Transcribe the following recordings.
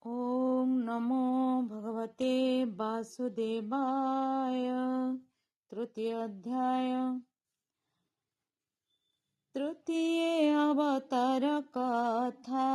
ॐ नमो भगवते वासुदेवाय। तृतीय अध्याय। तृतीय अवतार कथा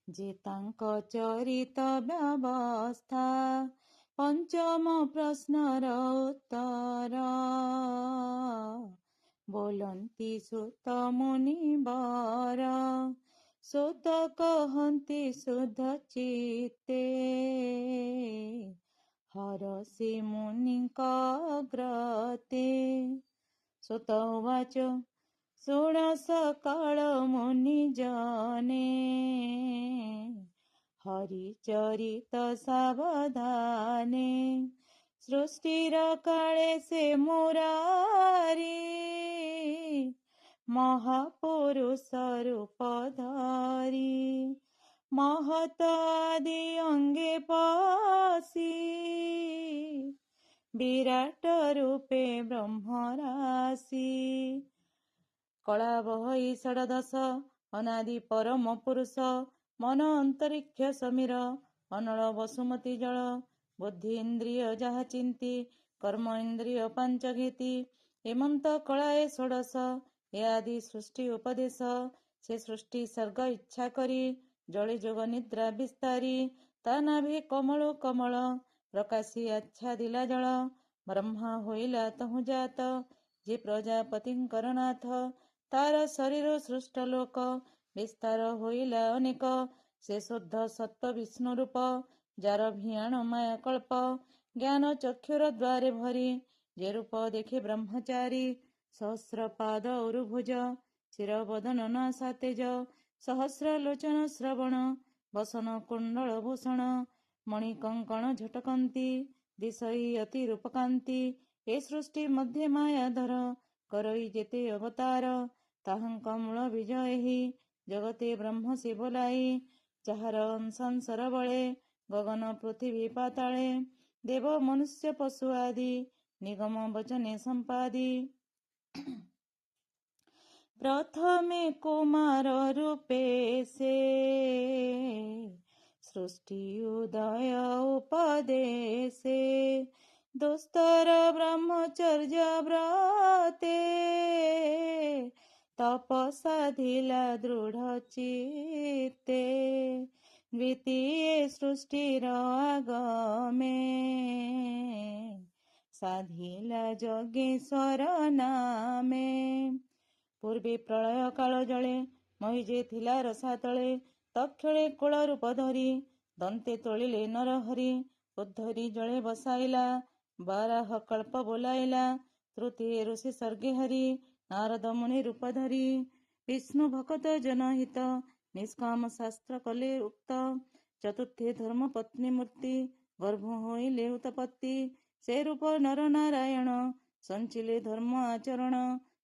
जे तांको चरित व्यवस्था। पंचम प्रश्नर उत्तर बोलंती सुत मुनिवर। सुत कहन्ति शुद्ध चित्ते हरसि मुनिक अग्रते। सुत उवाच शृण सकाळ मुनिजने हरिचरित सावधाने। सृष्टिर काळे से मुरारी महापुरुष रूप धारी। महत आदि अंगे पासी विराट रूपे ब्रह्मराशि। कला बहई षडदश अनादि परम पुरुष। मन अंतरिक्ष समीर अनल वसुमती जल। बुद्धि इंद्रिय जहा चिंती कर्म इंद्रिय पांच घेती। हेमंत कलाए षोडश ए आदि सृष्टि उपदेश। से सृष्टि सर्ग इच्छा करी जळी जोग निद्रा विस्तारी। ता नाभि कमल कमल प्रकाशी आच्छा दिला जळ। ब्रह्मा होइला तहु जात जे प्रजापतिंकर नाथ। तार शरीर सृष्ट लोक विस्तार होइला अनेक। से शुद्ध सत्व विष्णु रूप जार भियाण माया कल्प। ज्ञान चक्षुर द्वारे भरी जे रूप देखे ब्रह्मचारी। सहस्र पाद उरुभुज चिर बदन नासा तेज। सहस्र लोचन श्रवण वसन कुंडल भूषण। मणि कंकण झटकंती दिशई अति रूपकांती। ए सृष्टि मध्य मायाधर करई जेते अवतार। ताहंक मूल विजयहि जगते ब्रह्म से बोलाई। जाହାର संसार बळे गगन पृथ्वी पाताळे। देव मनुष्य पशु आदि निगम वचने संपादी। प्रथमे कुमार रूपे से सृष्टि उदय उपदेशे। दुस्तर ब्रह्मचर्य व्रते तपसाधिला दृढ चित्ते। द्वितीय सृष्टिर आगमे साधिला जोगेश्वर नामे। पूर्वे प्रलय काल जळे महिजे थिला रसा तळे। तक्षणे कुळ रूप धरी दन्ते तोଳିले नरहरि। उद्धरी जळे बसाइला बाराह कल्प बोलाइला। तृतीय ऋषि सर्गे हरि नारद मुनि रूप धरी। विष्णु भक्त जनहित निष्काम शास्त्र कले उक्त। चतुर्थे धर्म पत्नी मूर्ति गर्भ होइले उत्पत्ति। से रूप नर नारायण संचिले धर्म आचरण।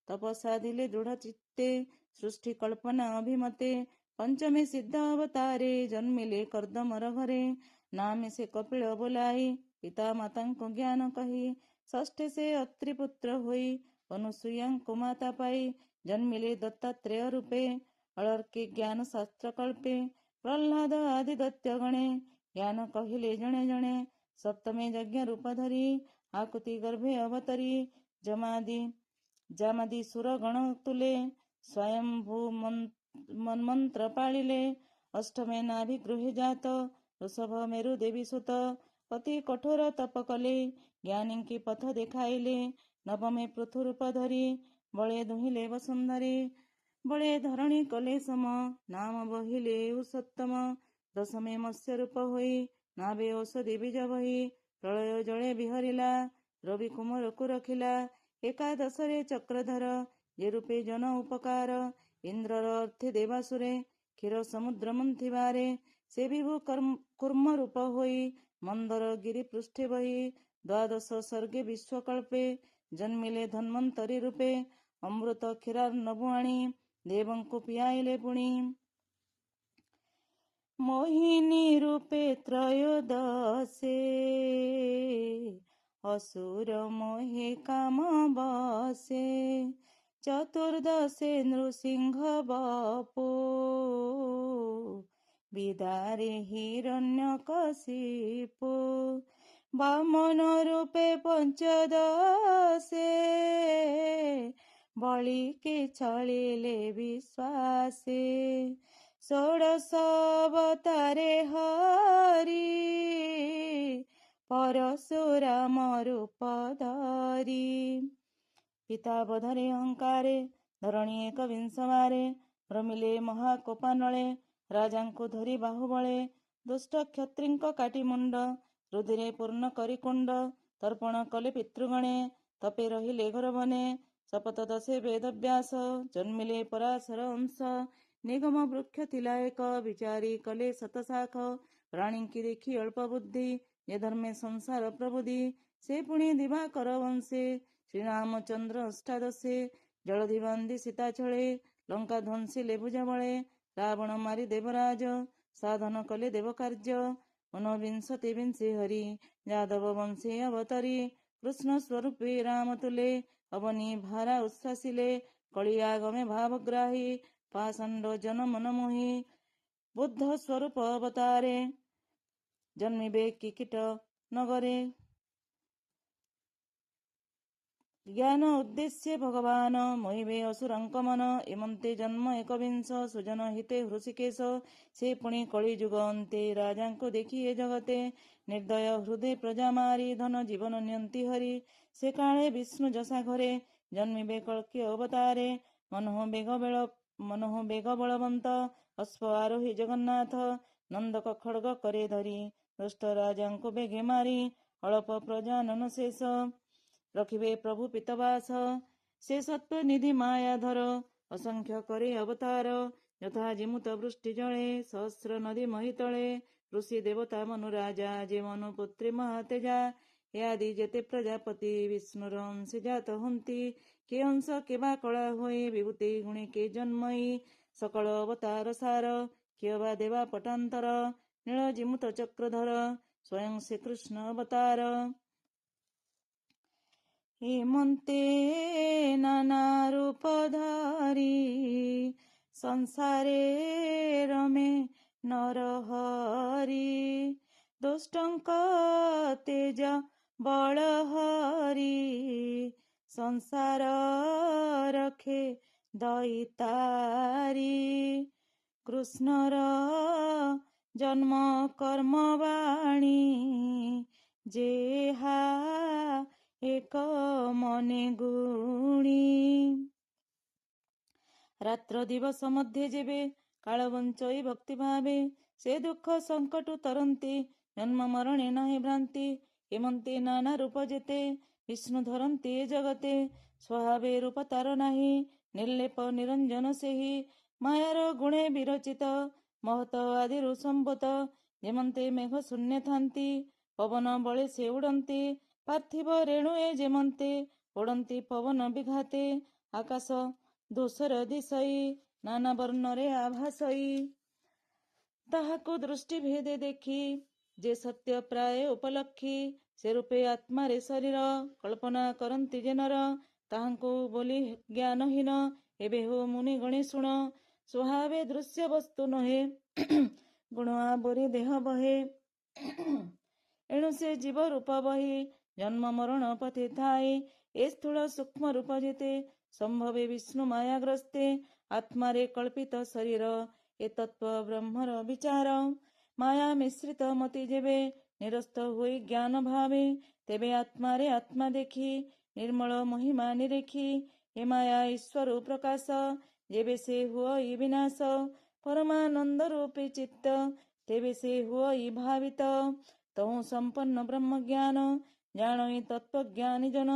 तपसाधिले दृढ चित्ते सृष्टि कल्पना अभिमते। पंचमे सिद्ध अवतारे जन्मिले कर्दमर घरे। नामे से कपिल बोलाई पिता मातांको ज्ञान कही। षष्ठे से अत्रिपुत्र होई अनुसुयांको माता पाई। जन्मिले दत्तात्रेय रूपे अलर्के ज्ञान शास्त्र कल्पे। प्रह्लाद आदि दैत्य गणे ज्ञान कहिले जणे जणे। सप्तमे यज्ञ रूप धरी आकुति गर्भे अवतरी। जामादि सुर गण तुले स्वयंभू मन्मंत्र पाळिले। अष्टमे नाभि गृहे जात ऋषभ मेरु देवी सुत। अति कठोर तप कले ज्ञानी पथ देखाइले। नवमे पृथु रूप धरी बळे दुहिले वसुंधरे। बळे धरणी कले सम नाम बहिले उसत्तम। दशमे मत्स्य रूप होई नाभे औषधि बीज बही। प्रलय जळे बिहरिला रवि कुमारକୁ रखिला। एकादशरे चक्रधर जे रूपे जन उपकार। इंद्रर अर्थे देवासुरे क्षीर समुद्र मंथिबारे। से विभु कूर्म रूप होई मंदर गिरि पृष्ठे बही। द्वादश सर्गे विश्वकल्पे जन्मिले धन्वंतरी रूपे। अमृत क्षीरार्णव आणी देवंको पियाइले पुणी। मोहिनी रूपे त्रयोदशे असुर मोहे काम बसे। चतुर्दशे नृसिंह बापो ବିଦାରେ ହିରଣ୍ୟକଶିପୁ ବାମନ ରୂପେ ପଞ୍ଚଦଶେ ବଳିକି ଛଳିଲେ ବିଶ୍ୱାସେ ଷୋଡ଼ଶ ଅବତାରେ ହରି ପରଶୁରାମ ରୂପ ଧରି ପିତା ବଧରେ ଅହଙ୍କାରେ ଧରଣୀ ଏକବିଂଶ ବାରେ ରମିଲେ ମହାକୋପାନଳେ ରାଜାଙ୍କୁ ଧରି ବାହୁବଳେ ଦୁଷ୍ଟ କ୍ଷତ୍ରିଙ୍କ କାଟି ମୁଣ୍ଡ ରୁଧିରେ ପୂର୍ଣ୍ଣ କରି କୁଣ୍ଡ ତର୍ପଣ କଲେ ପିତୃଗଣେ ତପେ ରହିଲେ ଘର ବନେ ଶପଥ ଦଶେ ବେଦବ୍ୟାସ ଜନ୍ମିଲେ ପରାଶର ଅଂଶ ନିଗମ ବୃକ୍ଷ ଥିଲା ଏକ ବିଚାରି କଲେ ଶତଶାଖ ପ୍ରାଣୀଙ୍କି ଦେଖି ଅଳ୍ପ ବୁଦ୍ଧି ଯେ ଧର୍ମେ ସଂସାର ପ୍ରବୁଦ୍ଧି ସେ ପୁଣି ଦିବାକର ବଂଶେ ଶ୍ରୀରାମଚନ୍ଦ୍ର ଅଷ୍ଟାଦଶେ ଜଳଧି ବାନ୍ଧି ସୀତା ଛଳେ ଲଙ୍କା ଧ୍ୱଂସିଲେ ଭୁଜ ବଳେ ରାବଣ ମାରି ଦେବରାଜ ସାଧନ କଲେ ଦେବ କାର୍ଯ୍ୟ ଊନବିଂଶତି ବିଂଶେ ହରି ଯାଦବ ବଂଶେ ଅବତରି କୃଷ୍ଣ ସ୍ୱରୂପେ ରାମ ତୁଲେ ଅବନୀ ଭାରା ଉଚ୍ଛ୍ୱାସିଲେ କଳି ଆଗମେ ଭାବଗ୍ରାହୀ ପାଷଣ୍ଡ ଜନ ମନମୋହି ବୁଦ୍ଧ ସ୍ୱରୂପ ଅବତାରେ ଜନ୍ମିବେ କିକିଟ ନଗରେ ଜ୍ଞାନ ଉଦ୍ଦେଶ୍ୟ ଭଗବାନ ମୋହିବେ ଅସୁରଙ୍କ ମନ ଏମନ୍ତେ ଜନ୍ମ ଏକବିଂଶ ସୁଜନ ହିତେ ହୃଷିକେଶ ସେ ପୁଣି କଳି ଯୁଗ ଅନ୍ତେ ରାଜାଙ୍କୁ ଦେଖି ଏ ଜଗତେ ନିର୍ଦ୍ଦୟ ହୃଦୟ ପ୍ରଜା ମାରି ଧନ ଜୀବନ ନିଅନ୍ତି ହରି ସେ କାଳେ ବିଷ୍ଣୁ ଯଶା ଘରେ ଜନ୍ମିବେ କଳ୍କି ଅବତାରେ ମନୋହ ବେଗ ବଳବନ୍ତ ଅଶ୍ବ ଆରୋହୀ ଜଗନ୍ନାଥ ନନ୍ଦକ ଖଡ୍ଗ करे ଧରି ଦୁଷ୍ଟ ରାଜାଙ୍କୁ ବେଗେ ମାରି ଅଳପ ପ୍ରଜାନନ ଶେଷ ରଖିବେ ପ୍ରଭୁ ପିତବାସ ସେ ସତ୍ତ୍ୱ ନିଧି ମାୟାଧର ଅସଂଖ୍ୟ करे ଅବତାର ଯଥା ଜିମୁତ ବୃଷ୍ଟି ଜଳେ ସହସ୍ର ନଦୀ ମହିତଳେ ଋଷି ଦେବତା ମନୁ ରାଜା ଯେ ମନୁ ପୁତ୍ରୀ ମହାତେଜା ଏ ଆଦି ଯେତେ ପ୍ରଜାପତି ବିଷ୍ଣୁର ଅଂଶେ ଜାତ ହୁଅନ୍ତି କେ ଅଂଶ କେବା କଳା ହୁଏ ବିଭୂତି ଗୁଣେ କେ ଜନ୍ମଇ ସକଳ ଅବତାର ସାର କିଏ ବା ଦେବା ପଟାନ୍ତର ନୀଳ ଜିମୁତ ଚକ୍ରଧର ସ୍ୱୟଂ ଶ୍ରୀକୃଷ୍ଣ ଅବତାର ହେମନ୍ତେ ନାନା ରୂପ ଧରି ସଂସାରେ ରମେ ନରହରି ଦୁଷ୍ଟଙ୍କ ତେଜ ବଳ ହରି ସଂସାର ରଖେ ଦଇତାରି କୃଷ୍ଣର ଜନ୍ମ କର୍ମବାଣୀ ଯେହା ଏକ ମନେ ଗୁଣି ରାତ୍ର ଦିବସ ମଧ୍ୟ ଯେବେ କାଳ ବଞ୍ଚଇ ଭକ୍ତି ଭାବେ ସେ ଦୁଃଖ ସଙ୍କଟ ତରନ୍ତି ଜନ୍ମ ମରଣେ ନାହିଁ ଭ୍ରାନ୍ତି ହେମନ୍ତେ ନାନା ରୂପ ଯେତେ ବିଷ୍ଣୁ ଧରନ୍ତି ଏ ଜଗତେ ସ୍ୱଭାବେ ରୂପ ତାର ନାହିଁ ନିର୍ଲେପ ନିରଞ୍ଜନ ସେହି ମାୟାର ଗୁଣେ ବିରଚିତ ମହତ ଆଦିରୁ ସମ୍ଭୂତ ଯେମନ୍ତେ ମେଘ ଶୂନ୍ୟ ଥାନ୍ତି ପବନ ବଳେ ସେ ଉଡ଼ନ୍ତି ପାର୍ଥିବ ରେଣୁ ଏ ଯେମନ୍ତେ ଉଡ଼ନ୍ତି ପବନ ବିଘାତେ ଆକାଶ ଦୋଷର ଦିଶଇ ନାନା ବର୍ଣ୍ଣରେ ଆଭାସଇ ତାହାକୁ ଦୃଷ୍ଟି ଭେଦେ ଦେଖି ଯେ ସତ୍ୟ ପ୍ରାୟ ଉପଲକ୍ଷୀ ସେ ରୂପେ ଆତ୍ମାରେ ଶରୀର କଳ୍ପନା କରନ୍ତି ଯେ ନର ତାହାଙ୍କୁ ବୋଲି ଜ୍ଞାନହୀନ ଏବେ ହୋ ମୁନି ଗଣେ ଶୁଣ ସ୍ୱଭାବେ ଦୃଶ୍ୟ ବସ୍ତୁ ନୁହେଁ ଗୁଣ ଆବୋରି ଦେହ ବହେ ଏଣୁ ସେ ଜୀବ ରୂପ ବହି ଜନ୍ମ ମରଣ ପଥେ ଥାଏ ଏ ସ୍ଥୂଳ ସୂକ୍ଷ୍ମ ରୂପ ଯେତେ ସମ୍ଭବେ ବିଷ୍ଣୁ ମାୟାଗ୍ରସ୍ତେ ଆତ୍ମାରେ କଳ୍ପିତ ଶରୀର ଏ ତତ୍ତ୍ୱ ବ୍ରହ୍ମର ବିଚାର ମାୟା ମିଶ୍ରିତ ମତି ଯେବେ ନିରସ୍ତ ହୋଇ ଜ୍ଞାନ ଭାବେ ତେବେ ଆତ୍ମାରେ ଆତ୍ମା ଦେଖି ନିର୍ମଳ ମହିମା ନିରେଖି ଏ ମାୟା ଈଶ୍ୱର ପ୍ରକାଶ ଯେବେ ସେ ହୁଅଇ ବିନାଶ ପରମାନନ୍ଦ ରୂପେ ଚିତ୍ତ ତେବେ ସେ ହୁଅଇ ଭାବିତ ତହୁଁ ସମ୍ପନ୍ନ ବ୍ରହ୍ମ ଜ୍ଞାନ ଜାଣଇ ତତ୍ତ୍ୱଜ୍ଞାନୀ ଜନ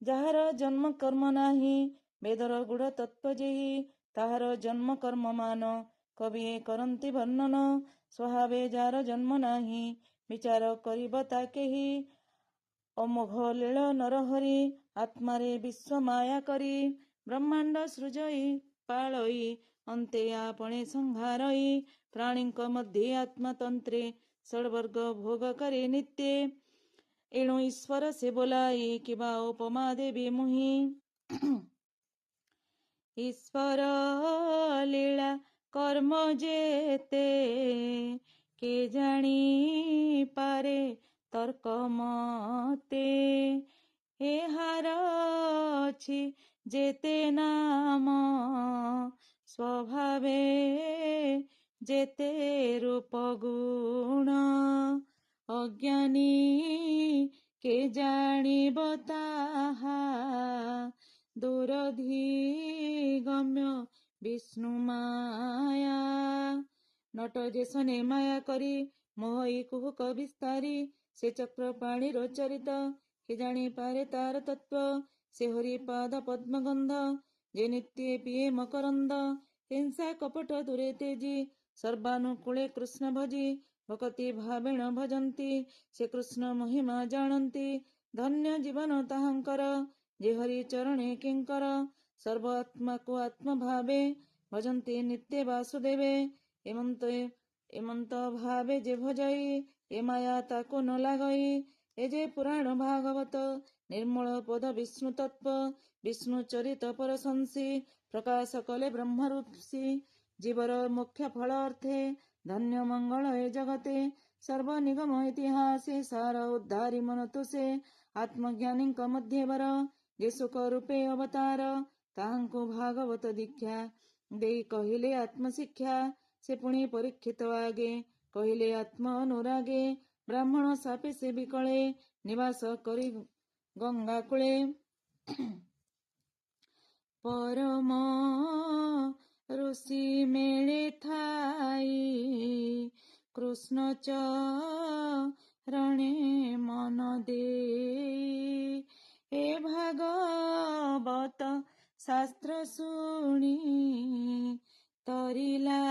ଯାହାର ଜନ୍ମ କର୍ମ ନାହିଁ ବେଦର ଗୁଢ଼ ତତ୍ତ୍ୱ ଯେହି ତାହାର ଜନ୍ମ କର୍ମ ମାନ କବି କରନ୍ତି ବର୍ଣ୍ଣନ ସ୍ୱଭାବେ ଯାହାର ଜନ୍ମ ନାହିଁ ବିଚାର କରିବ ତା କେହି ଅମୋଘ ଲୀଳ ନରହରି ଆତ୍ମାରେ ବିଶ୍ୱ ମାୟା କରି ବ୍ରହ୍ମାଣ୍ଡ ସୃଜଇ ପାଳଇ ଅନ୍ତେ ଆପणे ସଂହାରଇ ପ୍ରାଣୀଙ୍କ ମଧ୍ୟରେ ଆତ୍ମାତନ୍ତ୍ରେ ଷଡ଼ବର୍ଗ ଭୋଗ କରେ ନିତ୍ୟ ଏଣୁ ଈଶ୍ୱର ସେ ବୋଲାଇ କିବା ଉପମା ଦେବି ମୁହିଁ ଈଶ୍ୱର ଲୀଳା କର୍ମ ଯେତେ କେ ଜାଣି ପାରେ ତର୍କ ମତେ, ଏହାର ଅଛି ଯେତେ ନାମ ସ୍ୱଭାବେ ଯେତେ ରୂପ ଗୁଣ, ଅଜ୍ଞାନୀ କେ ଜାଣିବ ତାହା ଦୂରଧିଗମ୍ୟ ବିଷ୍ଣୁ ମାୟା। ନଟ ଯେ ଶନେ ମାୟା କରି ମୋହଇ କୁହୁକ ବିସ୍ତାରୀ, ସେ ଚକ୍ର ପାଣିର ଚରିତ କେ ଜାଣିପାରେ ତାର ତତ୍ତ୍ୱ, ସେ ହରି ପାଦ ପଦ୍ମଗନ୍ଧ ଯେ ନିତ୍ୟ ପିଏ ମକରନ୍ଦ, ହିଂସା କପଟ ଦୂରେ ତେଜି ସର୍ବାନୁକୂଳେ କୃଷ୍ଣ ଭଜି, ଭକତି ଭାବେଣ ଭଜନ୍ତି ସେ କୃଷ୍ଣ ମହିମା ଜାଣନ୍ତି, ଧନ୍ୟ ଜୀବନ ତାହାଙ୍କର ଯେ ହରି ଚରଣେ କିଙ୍କର, ସର୍ବ ଆତ୍ମାକୁ ଆତ୍ମ ଭାବେ ଭଜନ୍ତି ନିତ୍ୟ ବାସୁଦେବେ, ଏମନ୍ତ ଭାବେ ଯେ ଭଜଇ ଏ ମାୟା ତାକୁ ନ ଲାଗଇ, ଏ ଯେ ପୁରାଣ ଭାଗବତ ନିର୍ମଳ ପଦ ବିଷ୍ଣୁ ତତ୍ତ୍ୱ, ବିଷ୍ଣୁ ଚରିତ ପରଶଂସୀ ପ୍ରକାଶ କଲେ ବ୍ରହ୍ମ ଋଷି, ଜୀବର ମୁଖ୍ୟ ଫଳ ଅର୍ଥେ ଧନ୍ୟ ମଙ୍ଗଳ ଏ ଜଗତେ, ସର୍ବ ନିଗମ ଇତିହାସେ ସାର ଉଦ୍ଧାରି ମନ ତୁଷେ, ଆତ୍ମଜ୍ଞାନୀଙ୍କ ମଧ୍ୟବର ଯେ ସୁଖ ରୂପେ ଅବତାର, ତାହାଙ୍କୁ ଭାଗବତ ଦୀକ୍ଷା ଦେଇ କହିଲେ ଆତ୍ମଶିକ୍ଷା, ସେ ପୁଣି ପରୀକ୍ଷିତ ଆଗେ କହିଲେ ଆତ୍ମ ଅନୁରାଗେ, ବ୍ରାହ୍ମଣ ସାପେ ସେ ବିକଳେ ନିବାସ କରି ଗଙ୍ଗା କୂଳେ, ପରମ ଋଷି ମେଳେ ଥାଇ କୃଷ୍ଣ ଚରଣେ ମନ ଦେଇ, ଏ ଭାଗବତ ଶାସ୍ତ୍ର ଶୁଣି ତରିଲା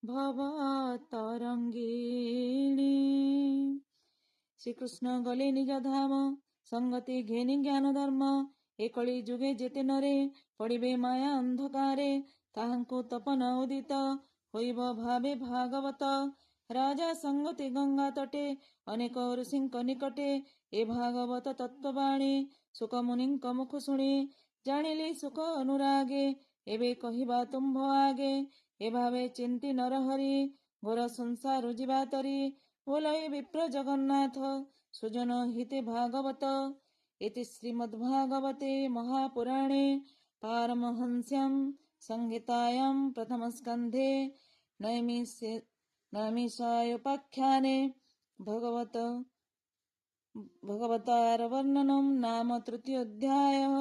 ଭବ ତରଙ୍ଗିଣୀ। ଶ୍ରୀକୃଷ୍ଣ ଗଲେ ନିଜ ଧାମ ସଙ୍ଗତି ଘେନି ଜ୍ଞାନ ଧର୍ମ, ଏ କଳି ଯୁଗେ ଯେତେ ନରେ ପଡ଼ିବେ ମାୟା ଅନ୍ଧକାରେ, ତାହାଙ୍କୁ ତପନ ଉଦିତ ହୋଇବ ଭାବେ ଭାଗବତ, ରାଜା ସଙ୍ଗତି ଗଙ୍ଗା ତଟେ ଅନେକ ଋଷିଙ୍କ ନିକଟେ, ଏ ଭାଗବତ ତତ୍ତ୍ୱବାଣୀ ସୁକମୁନିଙ୍କ ମୁଖ ଶୁଣି, ଜାଣିଲି ସୁଖ ଅନୁରାଗେ ଏବେ କହିବା ତୁମ୍ଭ ଆଗେ, ଏ ଭାବେ ଚିନ୍ତି ନରହରି ଘୋର ସଂସାର ଯିବା ତରି, ବୋଲଇ ବିପ୍ର ଜଗନ୍ନାଥ ସୁଜନ ହିତେ ଭାଗବତ, ଇତି ଶ୍ରୀମଦ୍ଭାଗବତେ ମହାପୁରାଣେ ପାରମହଂସ୍ୟାಂ ସଂହିତାୟାं ପ୍ରଥମସ୍କନ୍ଧେ नैमिषारण्योपाख्याने भगवतार वर्णनं नाम तृतीयोऽध्यायः।